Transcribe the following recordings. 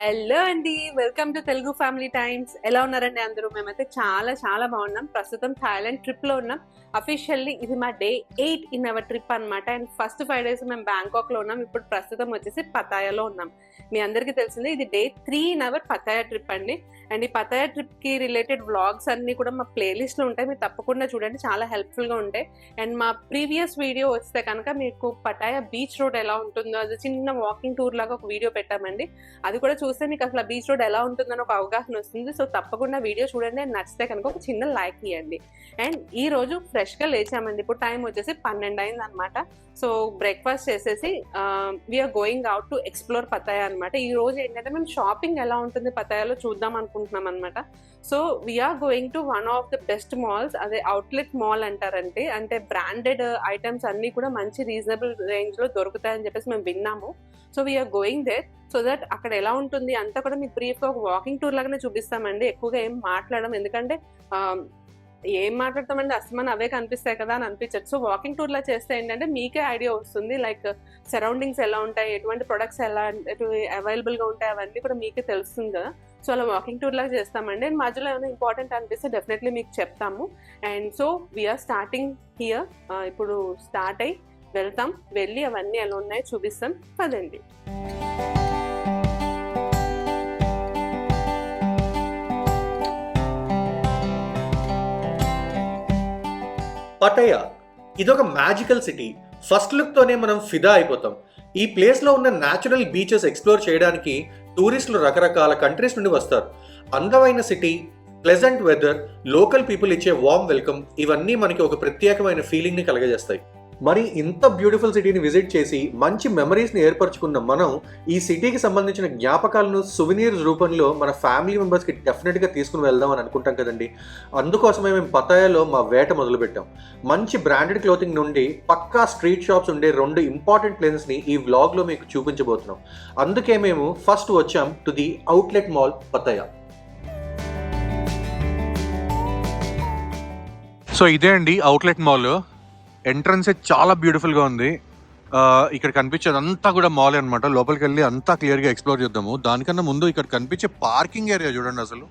Hello అండి, welcome to Telugu family times. ఎలా ఉన్నారండి అందరూ? మేమైతే చాలా చాలా బాగున్నాం. ప్రస్తుతం థాయిలాండ్ ట్రిప్ లో ఉన్నాం. అఫీషియల్లీ ఇది మా డే 8 ఇన్ అవర్ ట్రిప్ అనమాట. అండ్ ఫస్ట్ 5 days మేము బ్యాంకాక్ లో ఉన్నాం. ఇప్పుడు ప్రస్తుతం వచ్చేసి పతాయాలో ఉన్నాం. మీ అందరికీ తెలిసిందే, ఇది డే 3 ఇన్ అవర్ పతాయా ట్రిప్ అండి. అండ్ ఈ పతాయా ట్రిప్ కి రిలేటెడ్ వ్లాగ్స్ అన్ని కూడా మా ప్లేలిస్ట్ లో ఉంటాయి, మీరు తప్పకుండా చూడండి, చాలా హెల్ప్ఫుల్ గా ఉంటాయి. అండ్ మా ప్రీవియస్ వీడియో వస్తే కనుక మీకు పటాయా బీచ్ రోడ్ ఎలా ఉంటుందో, అది చిన్న వాకింగ్ టూర్ లాగా ఒక వీడియో పెట్టామండి. అది కూడా చూస్తే మీకు అసలు బీచ్ రోడ్ ఎలా ఉంటుందని ఒక అవగాహన వస్తుంది. సో తప్పకుండా వీడియో చూడండి. నచ్చితే కనుక ఒక చిన్న లైక్ ఇవ్వండి. అండ్ ఈ రోజు ఫ్రెష్ గా లేచామండి. ఇప్పుడు టైం వచ్చేసి 12 అయింది అనమాట. సో బ్రేక్ఫాస్ట్ చేసేసి we're going out to explore Pattaya అనమాట. ఈ రోజు ఏంటంటే మేము షాపింగ్ ఎలా ఉంటుంది పతాయాలో చూద్దాం అనుకుంటున్నాం అనమాట. So we're going to one of the best malls, అదే అవుట్లెట్ మాల్ అంటారంటే. అంటే బ్రాండెడ్ ఐటమ్స్ అన్ని కూడా మంచి రీజనబుల్ రేంజ్ లో దొరుకుతాయని చెప్పేసి మేము విన్నాము. So we're going there so that అక్కడ ఎలా ఉంటుంది అంతా కూడా మీకు బ్రీఫ్గా ఒక వాకింగ్ టూర్ లాగానే చూపిస్తామండి. ఎక్కువగా ఏం మాట్లాడడం, ఎందుకంటే ఏం మాట్లాడతామండి, అసలు అవే కనిపిస్తాయి కదా అని అనిపించదు. సో వాకింగ్ టూర్ లా చేస్తే ఏంటంటే మీకే ఐడియా వస్తుంది, లైక్ సరౌండింగ్స్ ఎలా ఉంటాయి, ఎటువంటి ప్రొడక్ట్స్ ఎలా అవైలబుల్ గా ఉంటాయి, అవన్నీ కూడా మీకే తెలుస్తుంది కదా. సో అలా వాకింగ్ టూర్ లాగా చేస్తామండి. అండ్ మధ్యలో ఏమైనా ఇంపార్టెంట్ అనిపిస్తే డెఫినెట్లీ మీకు చెప్తాము. And so we're starting here. ఇప్పుడు స్టార్ట్ అయ్యి వెళ్తాం, వెళ్ళి అవన్నీ ఎలా ఉన్నాయో చూపిస్తాం పదండి. పటయా ఇదొక మ్యాజికల్ సిటీ. ఫస్ట్ లుక్ తోనే మనం ఫిదా అయిపోతాం. ఈ ప్లేస్ లో ఉన్న న్యాచురల్ బీచెస్ ఎక్స్ప్లోర్ చేయడానికి టూరిస్టులు రకరకాల కంట్రీస్ నుండి వస్తారు. అందమైన city, pleasant weather, local people ఇచ్చే వార్మ్ వెల్కమ్, ఇవన్నీ మనకి ఒక ప్రత్యేకమైన ఫీలింగ్ ని కలగజేస్తాయి. మరి ఇంత బ్యూటిఫుల్ సిటీని విజిట్ చేసి మంచి మెమరీస్ని ఏర్పరచుకున్న మనం ఈ సిటీకి సంబంధించిన జ్ఞాపకాలను సువెనీర్స్ రూపంలో మన ఫ్యామిలీ మెంబర్స్కి డెఫినెట్గా తీసుకుని వెళ్దాం అని అనుకుంటాం కదండి. అందుకోసమే మేము పతాయాలో మా వేట మొదలుపెట్టాం. మంచి బ్రాండెడ్ క్లోతింగ్ నుండి పక్కా స్ట్రీట్ షాప్స్ ఉండే 2 ఇంపార్టెంట్ ప్లేసెస్ని ఈ వ్లాగ్లో మీకు చూపించబోతున్నాం. అందుకే మేము ఫస్ట్ వచ్చాం to the outlet mall Pattaya. So ఇదే అండి అవుట్లెట్ మాల్. ఎంట్రన్స్ చాలా బ్యూటిఫుల్గా ఉంది. ఇక్కడ కనిపించేది అంతా కూడా మాల్ అనమాట. లోపలికి వెళ్ళి అంతా క్లియర్గా ఎక్స్ప్లోర్ చేద్దాము. దానికన్నా ముందు ఇక్కడ కనిపించే పార్కింగ్ ఏరియా చూడండి, అసలు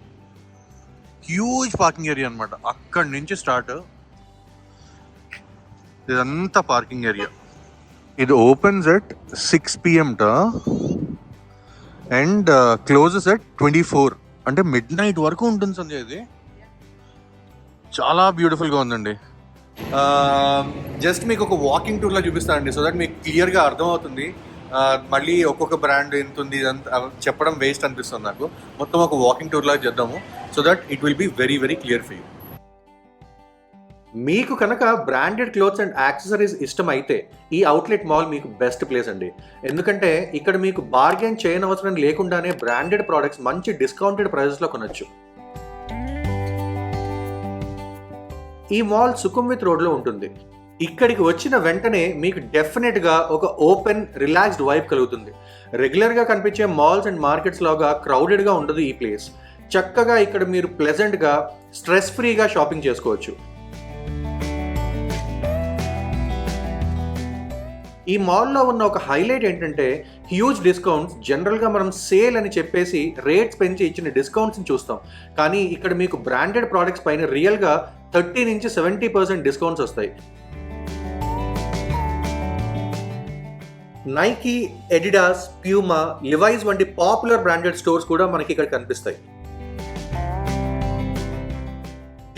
హ్యూజ్ పార్కింగ్ ఏరియా అనమాట. అక్కడి నుంచి స్టార్ట్ ఇదంతా పార్కింగ్ ఏరియా. ఇది opens at 6 PM and closes at 24, అంటే midnight వరకు ఉంటుంది సంజయ్. ఇది చాలా బ్యూటిఫుల్గా ఉందండి. జస్ట్ మీకు ఒక వాకింగ్ టూర్లో చూపిస్తానండి, సో దట్ మీకు క్లియర్గా అర్థమవుతుంది. మళ్ళీ ఒక్కొక్క బ్రాండ్ ఎంత ఉంది ఇదంతా చెప్పడం వేస్ట్ అనిపిస్తుంది నాకు. మొత్తం ఒక వాకింగ్ టూర్ లాగా చేద్దాము, so that it will be very very clear for you. మీకు కనుక బ్రాండెడ్ క్లోత్స్ అండ్ యాక్సెసరీస్ ఇష్టం అయితే ఈ అవుట్లెట్ మాల్ మీకు బెస్ట్ ప్లేస్ అండి. ఎందుకంటే ఇక్కడ మీకు బార్గెన్ చేయనవసరం లేకుండానే బ్రాండెడ్ ప్రోడక్ట్స్ మంచి డిస్కౌంటెడ్ ప్రైజెస్లో కొనొచ్చు. ఈ మాల్ సుఖంవిత్ రోడ్లో ఉంటుంది. ఇక్కడికి వచ్చిన వెంటనే మీకు డెఫినెట్గా ఒక ఓపెన్ రిలాక్స్డ్ వైబ్ కలుగుతుంది. రెగ్యులర్గా కనిపించే మాల్స్ అండ్ మార్కెట్స్ లాగా క్రౌడెడ్గా ఉండదు ఈ ప్లేస్. చక్కగా ఇక్కడ మీరు ప్లెజెంట్గా స్ట్రెస్ ఫ్రీగా షాపింగ్ చేసుకోవచ్చు. ఈ మాల్లో ఉన్న ఒక హైలైట్ ఏంటంటే హ్యూజ్ డిస్కౌంట్స్. జనరల్గా మనం సేల్ అని చెప్పేసి రేట్స్ పెంచి ఇచ్చిన డిస్కౌంట్స్ని చూస్తాం, కానీ ఇక్కడ మీకు బ్రాండెడ్ ప్రోడక్ట్స్ పైన రియల్గా 30 నుంచి 70% డిస్కౌంట్స్ వస్తాయి. నైకీ, ఎడిడాస్, ప్యూమా, లివైస్ వంటి పాపులర్ బ్రాండెడ్ స్టోర్స్ కూడా మనకి ఇక్కడ కనిపిస్తాయి.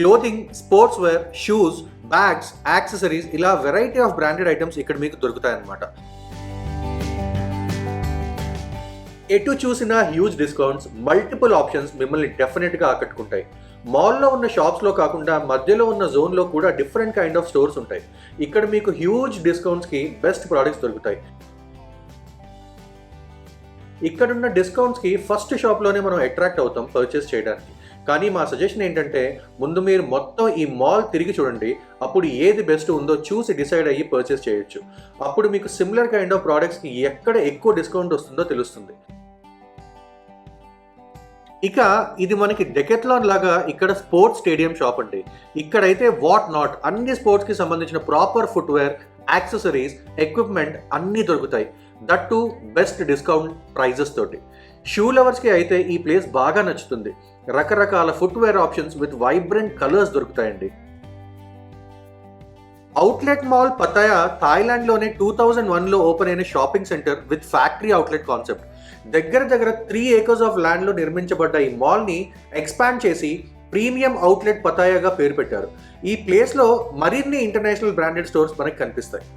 Clothing, sports wear, shoes, bags, accessories, ఇలా వెరైటీ ఆఫ్ బ్రాండెడ్ ఐటమ్స్ ఇక్కడ మీకు దొరుకుతాయన్నమాట. ఎటు చూసినా హ్యూజ్ డిస్కౌంట్స్, మల్టిపుల్ ఆప్షన్స్ మిమ్మల్ని డెఫినెట్గా ఆకట్టుకుంటాయి. మాల్లో ఉన్న షాప్స్లో కాకుండా మధ్యలో ఉన్న జోన్లో కూడా డిఫరెంట్ కైండ్ ఆఫ్ స్టోర్స్ ఉంటాయి. ఇక్కడ మీకు హ్యూజ్ డిస్కౌంట్స్కి బెస్ట్ ప్రోడక్ట్స్ దొరుకుతాయి. ఇక్కడున్న డిస్కౌంట్స్కి ఫస్ట్ షాప్లోనే మనం అట్రాక్ట్ అవుతాం పర్చేస్ చేయడానికి. కానీ మా సజెషన్ ఏంటంటే ముందు మీరు మొత్తం ఈ మాల్ తిరిగి చూడండి. అప్పుడు ఏది బెస్ట్ ఉందో చూసి డిసైడ్ అయ్యి పర్చేస్ చేయొచ్చు. అప్పుడు మీకు సిమిలర్ కైండ్ ఆఫ్ ప్రోడక్ట్స్కి ఎక్కడ ఎక్కువ డిస్కౌంట్ వస్తుందో తెలుస్తుంది. ఇక ఇది మనకి డెకెత్లాన్ లాగా ఇక్కడ స్పోర్ట్స్ స్టేడియం షాప్ అండి. ఇక్కడైతే వాట్ నాట్ అన్ని స్పోర్ట్స్కి సంబంధించిన ప్రాపర్ ఫుట్వేర్, యాక్సెసరీస్, ఎక్విప్మెంట్ అన్నీ దొరుకుతాయి. That too best discount prices తోటి. షూ లవర్స్కి అయితే ఈ ప్లేస్ బాగా నచ్చుతుంది. రకరకాల footwear options with vibrant colours దొరుకుతాయండి. అవుట్లెట్ మాల్ పతాయా థాయిలాండ్లోనే 2001లో ఓపెన్ అయిన shopping centre with factory outlet concept. దగ్గర 3 acres ఆఫ్ ల్యాండ్లో నిర్మించబడ్డ ఈ మాల్ని ఎక్స్పాండ్ చేసి ప్రీమియం అవుట్లెట్ పతాయాగా పేరు పెట్టారు. ఈ ప్లేస్లో మరిన్ని ఇంటర్నేషనల్ బ్రాండెడ్ స్టోర్స్ మనకు కనిపిస్తాయి.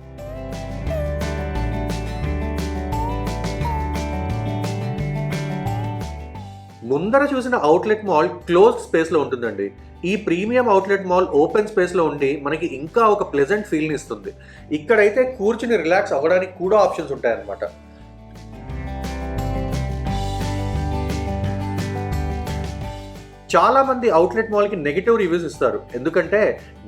ముందర చూసిన అవుట్లెట్ మాల్ క్లోజ్డ్ స్పేస్లో ఉంటుందండి. ఈ ప్రీమియం అవుట్లెట్ మాల్ ఓపెన్ స్పేస్లో ఉండి మనకి ఇంకా ఒక ప్లెజెంట్ ఫీల్ని ఇస్తుంది. ఇక్కడైతే కూర్చుని రిలాక్స్ అవ్వడానికి కూడా ఆప్షన్స్ ఉంటాయన్నమాట. చాలా మంది అవుట్లెట్ మాల్కి నెగిటివ్ రివ్యూస్ ఇస్తారు, ఎందుకంటే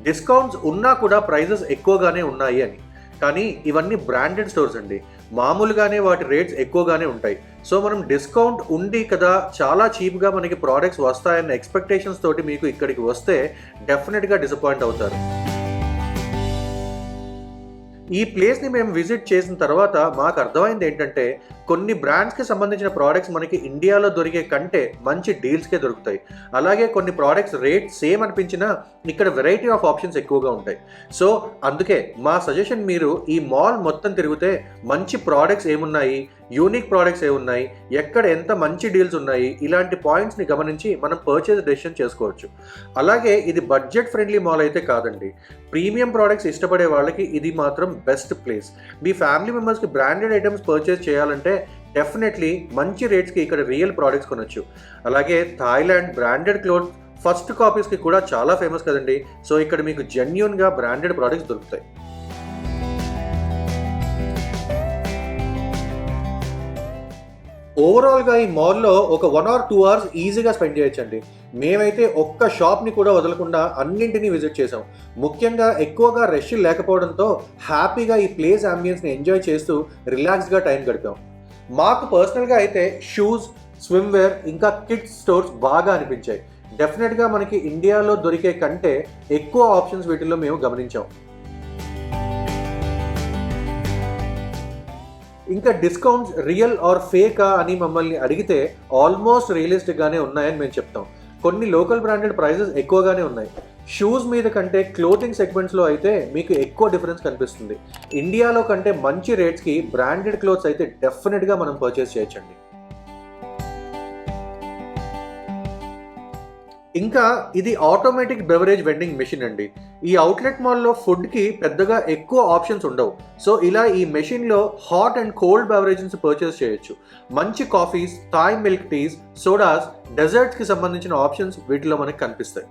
డిస్కౌంట్స్ ఉన్నా కూడా ప్రైజెస్ ఎక్కువగానే ఉన్నాయి అని. కానీ ఇవన్నీ బ్రాండెడ్ స్టోర్స్ అండి, మామూలుగానే వాటి రేట్స్ ఎక్కువగానే ఉంటాయి. సో మనం డిస్కౌంట్ ఉంది కదా, చాలా చీప్గా మనకి ప్రోడక్ట్స్ వస్తాయన్న ఎక్స్పెక్టేషన్స్ తోటి మీకు ఇక్కడికి వస్తే డెఫినెట్గా డిసప్పాయింట్ అవుతారు. ఈ ప్లేస్ని మేము విజిట్ చేసిన తర్వాత మాకు అర్థమైంది ఏంటంటే, కొన్ని బ్రాండ్స్కి సంబంధించిన ప్రోడక్ట్స్ మనకి ఇండియాలో దొరికే కంటే మంచి డీల్స్కే దొరుకుతాయి. అలాగే కొన్ని ప్రోడక్ట్స్ రేట్ సేమ్ అనిపించినా ఇక్కడ వెరైటీ ఆఫ్ ఆప్షన్స్ ఎక్కువగా ఉంటాయి. సో అందుకే మా సజెషన్, మీరు ఈ మాల్ మొత్తం తిరిగితే మంచి ప్రోడక్ట్స్ ఏమున్నాయి, యూనిక్ ప్రోడక్ట్స్ ఏమున్నాయి, ఎక్కడ ఎంత మంచి డీల్స్ ఉన్నాయి, ఇలాంటి పాయింట్స్ని గమనించి మనం పర్చేస్ డెసిషన్ చేసుకోవచ్చు. అలాగే ఇది బడ్జెట్ ఫ్రెండ్లీ మాల్ అయితే కాదండి. ప్రీమియం ప్రోడక్ట్స్ ఇష్టపడే వాళ్ళకి ఇది మాత్రం బెస్ట్ ప్లేస్. మీ ఫ్యామిలీ మెంబర్స్కి బ్రాండెడ్ ఐటమ్స్ పర్చేస్ చేయాలంటే డెఫినెట్లీ మంచి రేట్స్కి ఇక్కడ రియల్ ప్రోడక్ట్స్ కొనొచ్చు. అలాగే థాయిలాండ్ బ్రాండెడ్ క్లోత్ ఫస్ట్ కాపీస్కి కూడా చాలా ఫేమస్ కదండి. సో ఇక్కడ మీకు జెన్యూన్గా బ్రాండెడ్ ప్రోడక్ట్స్ దొరుకుతాయి. ఓవరాల్గా ఈ మాల్లో ఒక 1 or 2 hours ఈజీగా స్పెండ్ చేయొచ్చండి. మేమైతే ఒక్క షాప్ని కూడా వదలకుండా అన్నింటినీ విజిట్ చేసాం. ముఖ్యంగా ఎక్కువగా రష్ లేకపోవడంతో హ్యాపీగా ఈ ప్లేస్ అంబియన్స్ని ఎంజాయ్ చేస్తూ రిలాక్స్గా టైం గడిపాం. మాకు పర్సనల్గా అయితే షూస్, స్విమ్వేర్ ఇంకా కిడ్స్ స్టోర్స్ బాగా అనిపించాయి. డెఫినెట్గా మనకి ఇండియాలో దొరికే కంటే ఎక్కువ ఆప్షన్స్ వీటిల్లో మేము గమనించాం. ఇంకా డిస్కౌంట్స్ రియల్ ఆర్ ఫేకా అని మమ్మల్ని అడిగితే ఆల్మోస్ట్ రియలిస్టిక్గానే ఉన్నాయని మేము చెప్తాం. కొన్ని లోకల్ బ్రాండెడ్ ప్రైజెస్ ఎక్కువగానే ఉన్నాయి. షూస్ మీద కంటే క్లోతింగ్ సెగ్మెంట్స్లో అయితే మీకు ఎక్కువ డిఫరెన్స్ కనిపిస్తుంది. ఇండియాలో కంటే మంచి రేట్స్కి బ్రాండెడ్ క్లోత్స్ అయితే డెఫినెట్గా మనం పర్చేస్ చేయొచ్చండి. ఇంకా ఇది ఆటోమేటిక్ బెవరేజ్ వెండింగ్ మెషిన్ అండి. ఈ అవుట్లెట్ మాల్లో ఫుడ్కి పెద్దగా ఎక్కువ ఆప్షన్స్ ఉండవు. సో ఇలా ఈ మెషిన్లో hot and cold beverages purchase చేయొచ్చు. మంచి coffees, Thai milk teas, sodas, డెజర్ట్స్కి సంబంధించిన ఆప్షన్స్ వీటిలో మనకి కనిపిస్తాయి.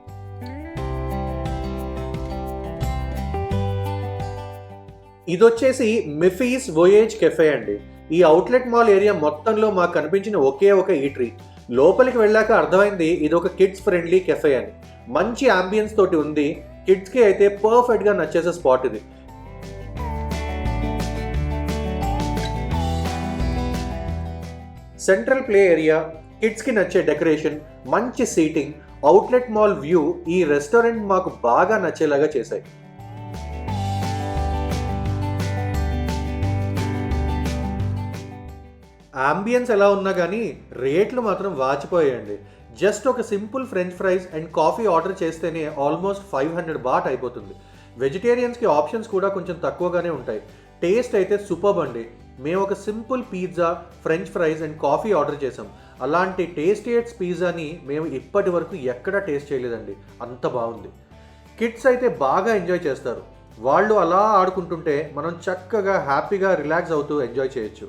ఇదొచ్చేసి మిఫీస్ వోయేజ్ కెఫే అండి. ఈ అవుట్లెట్ మాల్ ఏరియా మొత్తంలో మాకు కనిపించిన ఒకే ఒక ఈటరీ. లోపలికి వెళ్ళాక అర్థమైంది ఇది ఒక కిడ్స్ ఫ్రెండ్లీ కెఫే అని. మంచి అంబియన్స్ తోటి ఉంది. కిడ్స్కి అయితే పర్ఫెక్ట్గా నచ్చేసే స్పాట్ ఇది. సెంట్రల్ ప్లే ఏరియా, కిడ్స్కి నచ్చే డెకరేషన్, మంచి సీటింగ్, అవుట్లెట్ మాల్ వ్యూ ఈ రెస్టారెంట్ మాకు బాగా నచ్చేలాగా చేశాయి. అంబియన్స్ ఎలా ఉన్నా కానీ రేట్లు మాత్రం వాచిపోయాయండి. జస్ట్ ఒక simple French fries and coffee order చేస్తేనే ఆల్మోస్ట్ 500 బాట్ అయిపోతుంది. వెజిటేరియన్స్కి ఆప్షన్స్ కూడా కొంచెం తక్కువగానే ఉంటాయి. టేస్ట్ అయితే సూపర్బ్ అండి. మేము ఒక simple pizza, French fries and coffee order చేసాం. అలాంటి టేస్టియట్స్ పిజ్జాని మేము ఇప్పటి వరకు ఎక్కడా టేస్ట్ చేయలేదండి, అంత బాగుంది. కిడ్స్ అయితే బాగా ఎంజాయ్ చేస్తారు. వాళ్ళు అలా ఆడుకుంటుంటే మనం చక్కగా హ్యాపీగా రిలాక్స్ అవుతూ ఎంజాయ్ చేయొచ్చు.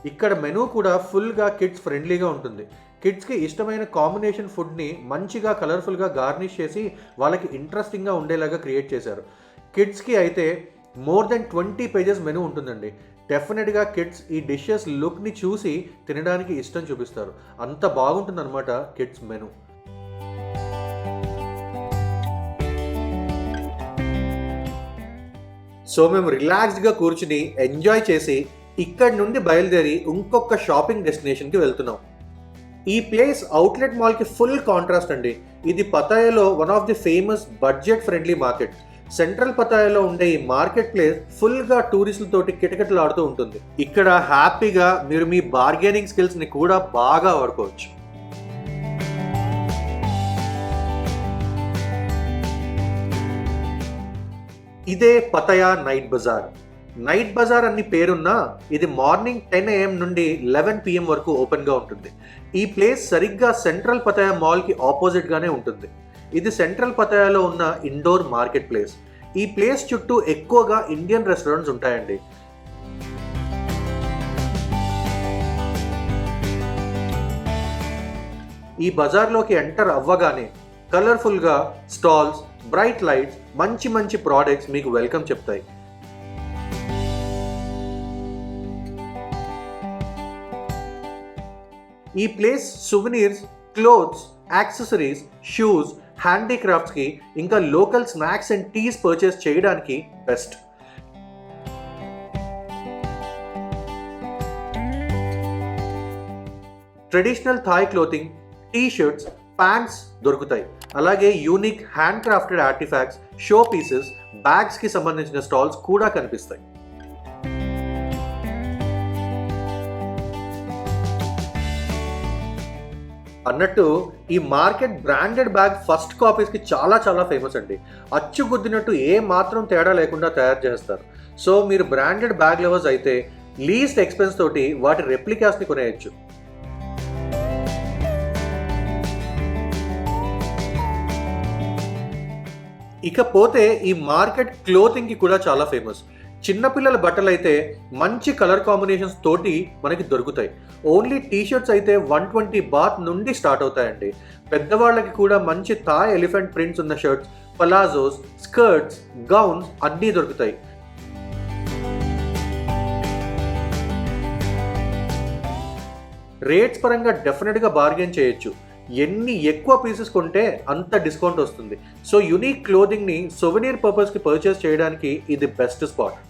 ఇక్కడ మెనూ కూడా ఫుల్గా కిడ్స్ ఫ్రెండ్లీగా ఉంటుంది. కిడ్స్కి ఇష్టమైన కాంబినేషన్ ఫుడ్ని మంచిగా కలర్ఫుల్గా గార్నిష్ చేసి వాళ్ళకి ఇంట్రెస్టింగ్గా ఉండేలాగా క్రియేట్ చేశారు. కిడ్స్కి అయితే మోర్ దెన్ 20 pages మెనూ ఉంటుందండి. డెఫినెట్గా కిడ్స్ ఈ డిషెస్ లుక్ని చూసి తినడానికి ఇష్టం చూపిస్తారు. అంత బాగుంటుందన్నమాట కిడ్స్ మెనూ. సో మేము రిలాక్స్డ్గా కూర్చుని ఎంజాయ్ చేసి ఇక్కడి నుండి బయలుదేరి ఇంకొక షాపింగ్ డెస్టినేషన్కి వెళ్తున్నాం. ఈ ప్లేస్ అవుట్లెట్ మాల్కి ఫుల్ కాంట్రాస్ట్ అండి. ఇది పతాయాలో one of the famous budget friendly market. Central పతాయాలో ఉండే ఈ మార్కెట్ ప్లేస్ ఫుల్గా టూరిస్టులతోటి కిటకిటలాడుతూ ఉంటుంది. ఇక్కడ హ్యాపీగా మీరు మీ బార్గెనింగ్ స్కిల్స్ని కూడా బాగా వాడుకోవచ్చు. ఇదే పతాయా నైట్ బజార్. నైట్ బజార్ అన్ని పేరున్నా ఇది మార్నింగ్ 10 AM నుండి 11 PM వరకు ఓపెన్గా ఉంటుంది. ఈ ప్లేస్ సరిగ్గా సెంట్రల్ పతాయా మాల్కి ఆపోజిట్గానే ఉంటుంది. ఇది సెంట్రల్ పతాయాలో ఉన్న ఇండోర్ మార్కెట్ ప్లేస్. ఈ ప్లేస్ చుట్టూ ఎక్కువగా ఇండియన్ రెస్టారెంట్స్ ఉంటాయండి. ఈ బజార్లోకి ఎంటర్ అవ్వగానే కలర్ఫుల్గా స్టాల్స్, బ్రైట్ లైట్స్, మంచి మంచి ప్రోడక్ట్స్ మీకు వెల్కమ్ చెప్తాయి. ఈ place souvenirs, clothes, accessories, shoes, హ్యాండీక్రాఫ్ట్స్కి ఇంకా local snacks and teas purchase చేయడానికి best. Traditional Thai clothing, T shirts, pants దొరుకుతాయి. అలాగే unique hand crafted artefacts, show pieces, బ్యాగ్స్కి సంబంధించిన స్టాల్స్ కూడా కనిపిస్తాయి. అన్నట్టు ఈ మార్కెట్ బ్రాండెడ్ బ్యాగ్ ఫస్ట్ కాపీస్కి చాలా చాలా ఫేమస్ అండి. అచ్చు గుద్దినట్టు ఏ మాత్రం తేడా లేకుండా తయారు చేస్తారు. సో మీరు బ్రాండెడ్ బ్యాగ్ లవర్స్ అయితే లీస్ట్ ఎక్స్పెన్స్ తోటి వాటి రెప్లికాస్ని కొనేయచ్చు. ఇకపోతే ఈ మార్కెట్ క్లోతింగ్కి కూడా చాలా ఫేమస్. చిన్నపిల్లల బట్టలు అయితే మంచి కలర్ కాంబినేషన్స్ తోటి మనకి దొరుకుతాయి. ఓన్లీ టీషర్ట్స్ అయితే 120 బాత్ నుండి స్టార్ట్ అవుతాయండి. పెద్దవాళ్ళకి కూడా మంచి థాయ్ ఎలిఫెంట్ ప్రింట్స్ ఉన్న షర్ట్స్, పలాజోస్, స్కర్ట్స్, గౌన్స్ అన్నీ దొరుకుతాయి. రేట్స్ పరంగా డెఫినెట్గా బార్గెన్ చేయొచ్చు. ఎన్ని ఎక్కువ పీసెస్ కొంటే అంత డిస్కౌంట్ వస్తుంది. సో యునిక్ క్లోదింగ్ని సొవెనీర్ పర్పస్కి పర్చేస్ చేయడానికి ఇది బెస్ట్ స్పాట్.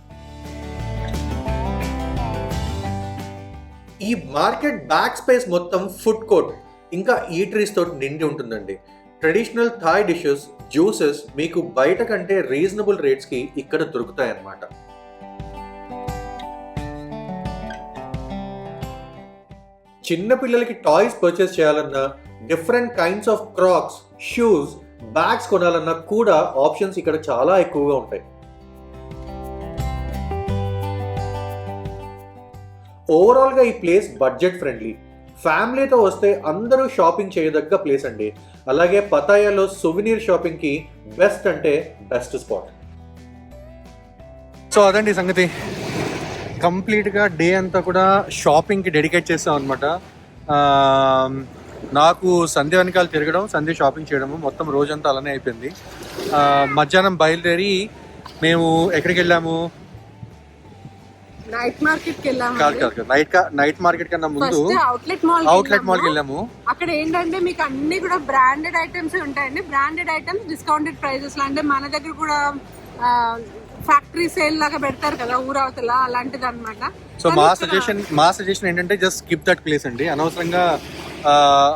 ఈ మార్కెట్ బ్యాక్ స్పేస్ మొత్తం ఫుడ్ కోర్ట్ ఇంకా ఈటరీస్ తోటి నిండి ఉంటుందండి. ట్రెడిషనల్ థాయ్ డిషెస్, జ్యూసెస్ మీకు బయట కంటే రీజనబుల్ రేట్స్కి ఇక్కడ దొరుకుతాయన్నమాట. చిన్న పిల్లలకి టాయ్స్ పర్చేస్ చేయాలన్నా, different kinds of Crocs, shoes, bags కొనాలన్నా కూడా ఆప్షన్స్ ఇక్కడ చాలా ఎక్కువగా ఉంటాయి. ఓవరాల్గా ఈ ప్లేస్ బడ్జెట్ ఫ్రెండ్లీ. ఫ్యామిలీతో వస్తే అందరూ షాపింగ్ చేయదగ్గ ప్లేస్ అండి. అలాగే పతాయాలో సువెనీర్ షాపింగ్కి బెస్ట్ అంటే బెస్ట్ స్పాట్. సో అదండి సంగతి. కంప్లీట్గా డే అంతా కూడా షాపింగ్కి డెడికేట్ చేస్తాం అనమాట. నాకు సంధ్య వెనకాల తిరగడం, సంధ్య షాపింగ్ చేయడము, మొత్తం రోజంతా అలానే అయిపోయింది. మధ్యాహ్నం బయలుదేరి మేము ఎక్కడికి వెళ్ళాము? నైట్ మార్కెట్ కి వెళ్ళాము. నైట్ మార్కెట్ కన్నా ముందు అవుట్లెట్ మాల్ కి వెళ్ళాము. అక్కడ ఏంటంటే మీకు అన్ని కూడా బ్రాండెడ్ ఐటమ్స్ ఉంటాయండి. బ్రాండెడ్ ఐటమ్స్ డిస్కౌంటెడ్ ప్రైజెస్ లో, అంటే మన దగ్గర కూడా ఫ్యాక్టరీ సేల్ లాగా పెడతారు కదా ఊరవతల, అలాంటిది అనమాట. సో మా సజెషన్ ఏంటంటే జస్ట్ స్కిప్ దట్ ప్లేస్ అండి. అనవసరంగా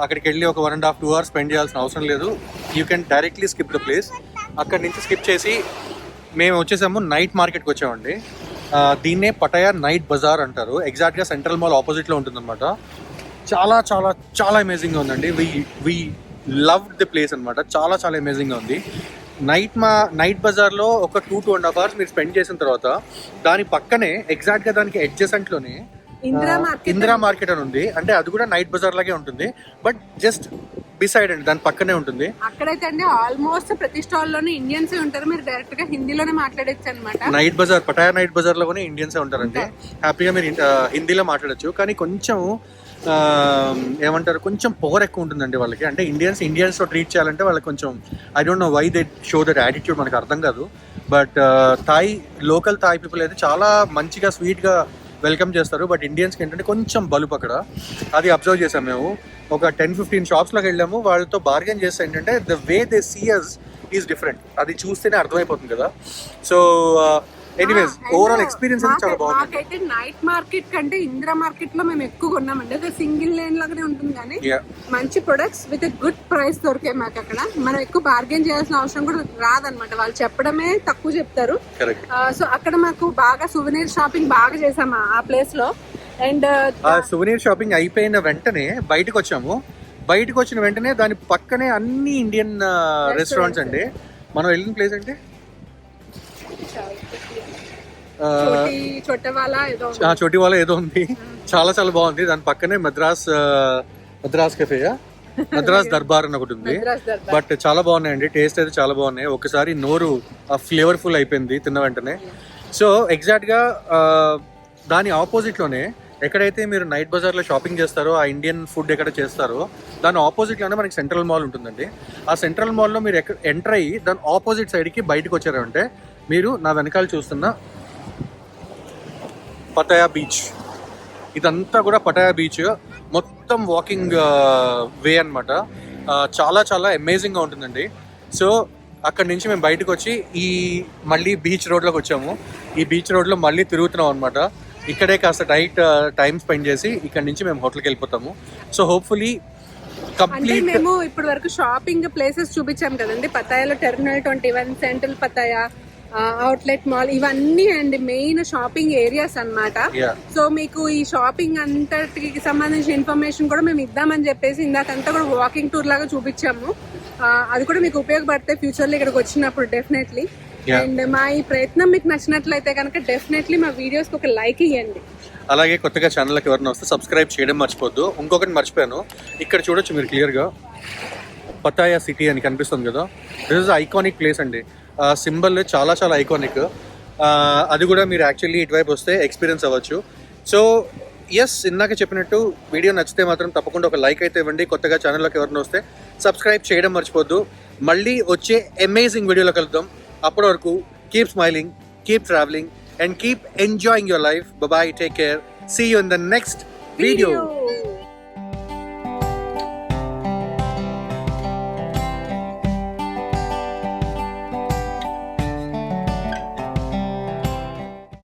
అక్కడికి వెళ్ళి ఒక 1.5-2 hours స్పెండ్ చేయాల్సిన అవసరం లేదు. You can directly skip the place. అక్కడి నుంచి స్కిప్ చేసి మేము వచ్చేసాము నైట్ మార్కెట్కి వచ్చామండి. దీన్నే పటాయా నైట్ బజార్ అంటారు. ఎగ్జాక్ట్గా సెంట్రల్ మాల్ ఆపోజిట్లో ఉంటుందన్నమాట. చాలా చాలా చాలా అమేజింగ్గా ఉందండి. వి లవ్డ్ ది ప్లేస్ అనమాట. చాలా చాలా అమేజింగ్గా ఉంది. నైట్ బజార్లో ఒక 2-2.5 hours మీరు స్పెండ్ చేసిన తర్వాత దాని పక్కనే ఎగ్జాక్ట్గా దానికి అడ్జసెంట్లోనే ఇందిరా మార్కెట్ అని ఉంది. అంటే అది కూడా నైట్ బజార్ లాగే ఉంటుంది, బట్ జస్ట్ బిసైడ్ అండి, దాని పక్కనే ఉంటుంది. అక్కడైతే అండి ఆల్మోస్ట్ ప్రతి స్టాల్ లోనే ఇండియన్స్ ఉంటారు. మీరు డైరెక్ట్ గా హిందీలోనే మాట్లాడచ్చు అనమాట. Night bazaar, Pattaya night bazaar లో కూడా ఇండియన్స్ ఉంటారండి. హ్యాపీగా మీరు హిందీలో మాట్లాడచ్చు. కానీ కొంచెం ఏమంటారు, కొంచెం పవర్ ఎక్కువ ఉంటుందండి వాళ్ళకి. అంటే ఇండియన్స్ తో ట్రీట్ చేయాలంటే వాళ్ళకి కొంచెం, I don't know why they show that attitude, మనకు అర్థం కాదు. బట్ లోకల్ థాయ్ పీపుల్ అయితే చాలా మంచిగా స్వీట్గా వెల్కమ్ చేస్తారు. బట్ ఇండియన్స్కి ఏంటంటే కొంచెం బలుపు అక్కడ. అది అబ్జర్వ్ చేసాం మేము. ఒక 10-15 షాప్స్లోకి వెళ్ళాము. వాళ్ళతో బార్గెన్ చేస్తే ఏంటంటే the way they see us is different. అది చూస్తేనే అర్థమైపోతుంది కదా. సో ఎనీవేస్ ఓవరాల్ ఎక్స్పీరియన్స్ అయితే చాలా బాగుంది. మాకైతే నైట్ మార్కెట్ కంటే ఇందిరా మార్కెట్ లో మేము ఎక్కువ కొన్నామండి. అదే సింగిల్ లేన్ లాగానే ఉంటుంది కానీ మంచి ప్రొడక్ట్స్ విత్ గుడ్ ప్రైస్ దొరికాయి మాకు అక్కడ. మనం ఎక్కువ బార్గెన్ చేయాల్సిన అవసరం కూడా రాదనమాట, వాళ్ళు చెప్పడమే తక్కువ చెప్తారు. సో అక్కడ మాకు బాగా సువెనీర్ షాపింగ్ బాగా చేసాము ఆ ప్లేస్ లో. అండ్ సువెనీర్ షాపింగ్ అయిపోయిన వెంటనే బయటకు వచ్చాము. బయటకు వచ్చిన వెంటనే దాని పక్కనే అన్ని ఇండియన్ రెస్టారెంట్స్ అండి. మనం వెళ్ళిన ప్లేస్ అంటే చోటివాలా ఏదో ఉంది, చాలా చాలా బాగుంది. దాని పక్కనే మద్రాస్ కెఫేయా, మద్రాస్ దర్బార్ అని ఒకటి ఉంది. బట్ చాలా బాగున్నాయండి, టేస్ట్ అయితే చాలా బాగున్నాయి. ఒకసారి నోరు ఫ్లేవర్ఫుల్ అయిపోయింది తిన్న వెంటనే. సో ఎగ్జాక్ట్ గా దాని ఆపోజిట్ లోనే ఎక్కడైతే మీరు నైట్ బజార్లో షాపింగ్ చేస్తారో, ఆ ఇండియన్ ఫుడ్ ఎక్కడ చేస్తారో దాని ఆపోజిట్లోనే మనకి సెంట్రల్ మాల్ ఉంటుందండి. ఆ సెంట్రల్ మాల్లో మీరు ఎంటర్ అయ్యి దాని ఆపోజిట్ సైడ్కి బయటకు వచ్చారంటే మీరు నా వెనకాల చూస్తున్న పటాయా బీచ్, ఇదంతా కూడా పటాయా బీచ్ మొత్తం వాకింగ్ వే అనమాట. చాలా చాలా అమేజింగ్గా ఉంటుందండి. సో అక్కడి నుంచి మేము బయటకు వచ్చి మళ్ళీ బీచ్ రోడ్లోకి వచ్చాము. ఈ బీచ్ రోడ్లో మళ్ళీ తిరుగుతున్నాం అనమాట. ఇక్కడే కాస్త టైం స్పెండ్ చేసి ఇక్కడ నుంచి మేము హోటల్కి వెళ్ళిపోతాము. సో హోప్ఫుల్లీ కంప్లీట్ మేము ఇప్పటి వరకు షాపింగ్ ప్లేసెస్ చూపించాం కదండి. పతాయాలో టెర్మినల్ 21, సెంట్రల్ పతాయా, అవుట్లెట్ మాల్, ఇవన్నీ అండి మెయిన్ షాపింగ్ ఏరియాస్ అన్నమాట. సో మీకు ఈ షాపింగ్ అంతటికి సంబంధించిన ఇన్ఫర్మేషన్ కూడా మేము ఇద్దామని చెప్పేసి ఇందాకంతా కూడా వాకింగ్ టూర్ లాగా చూపించాము. అది కూడా మీకు ఉపయోగపడతాయి ఫ్యూచర్ లో ఇక్కడికి వచ్చినప్పుడు డెఫినెట్లీ. అండ్ మా ఈ ప్రయత్నం మీకు నచ్చినట్లయితే కనుక డెఫినెట్లీ మా వీడియోస్కి ఒక లైక్ ఇవ్వండి. అలాగే కొత్తగా ఛానల్కి ఎవరైనా వస్తే సబ్స్క్రైబ్ చేయడం మర్చిపోద్దు. ఇంకొకటి మర్చిపోయాను, ఇక్కడ చూడొచ్చు మీరు క్లియర్గా పతాయా సిటీ అని కనిపిస్తుంది కదా. దిస్ ఇస్ ఐకానిక్ ప్లేస్ అండి. సింబల్ చాలా చాలా ఐకానిక్. అది కూడా మీరు యాక్చువల్లీ ఇటువైపు వస్తే ఎక్స్పీరియన్స్ అవ్వచ్చు. సో ఎస్, ఇందాక చెప్పినట్టు వీడియో నచ్చితే మాత్రం తప్పకుండా ఒక లైక్ అయితే ఇవ్వండి. కొత్తగా ఛానల్లోకి ఎవరైనా వస్తే సబ్స్క్రైబ్ చేయడం మర్చిపోద్దు. మళ్ళీ వచ్చే అమేజింగ్ వీడియోలో కలుద్దాం. అప్పటి వరకు keep smiling, keep travelling and keep enjoying your life. Bye bye, take care, see you in the next video.